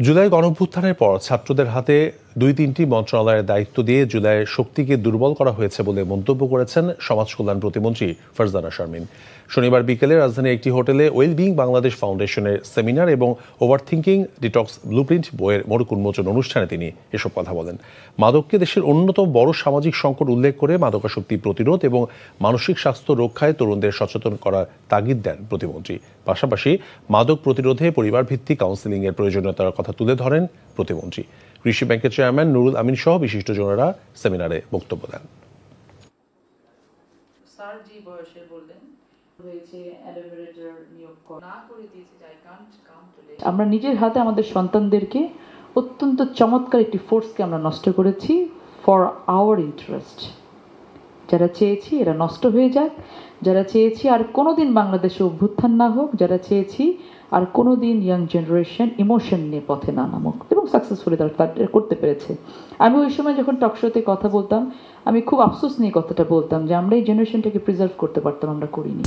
জুলাই গণঅভ্যুত্থানের পর ছাত্রদের হাতে ২-৩টি মন্ত্রণালয়ের দায়িত্ব দিয়ে জুলাইয়ের শক্তিকে দুর্বল করা হয়েছে বলে মন্তব্য করেছেন সমাজ কল্যাণ প্রতিমন্ত্রী ফারজানা শারমিন। শনিবার বিকেলে রাজধানীর একটি হোটেলে ওয়েলবিং বাংলাদেশ ফাউন্ডেশনের সেমিনার এবং ওভারথিংকিং ডিটক্স ব্লুপ্রিন্ট বইয়ের মোড়ক উন্মোচন অনুষ্ঠানে তিনি এসব কথা বলেন। মাদককে দেশের অন্যতম বড় সামাজিক সংকট উল্লেখ করে মাদকাসক্তি প্রতিরোধ এবং মানসিক স্বাস্থ্য রক্ষায় তরুণদের সচেতন করার তাগিদ দেন প্রতিমন্ত্রী। পাশাপাশি মাদক প্রতিরোধে পরিবারভিত্তিক কাউন্সেলিংয়ের প্রয়োজনীয়তার কথা তুলে ধরেন প্রতিমন্ত্রী। কৃষি ব্যাংকের চেয়ারম্যান নুরুল আমিন সহ বিশিষ্টজনেরা সেমিনারে বক্তব্য দেন। আমরা নিজের হাতে আমাদের সন্তানদেরকে অত্যন্ত চমৎকার একটি ফোর্সকে আমরা নষ্ট করেছি ফর আওয়ার ইন্টারেস্ট। যারা চেয়েছি এরা নষ্ট হয়ে যাক, যারা চেয়েছি আর কোনোদিন বাংলাদেশে অভ্যুত্থান না হোক, যারা চেয়েছি আর কোনোদিন ইয়াং জেনারেশন ইমোশন নিয়ে পথে না নামুক, এবং সাকসেসফুলি তারা করতে পেরেছে। আমি ওই সময় যখন টকশোতে কথা বলতাম, আমি খুব আফসোস নিয়ে কথাটা বলতাম যে আমরা এই জেনারেশনটাকে প্রিজার্ভ করতে পারতাম, আমরা করিনি।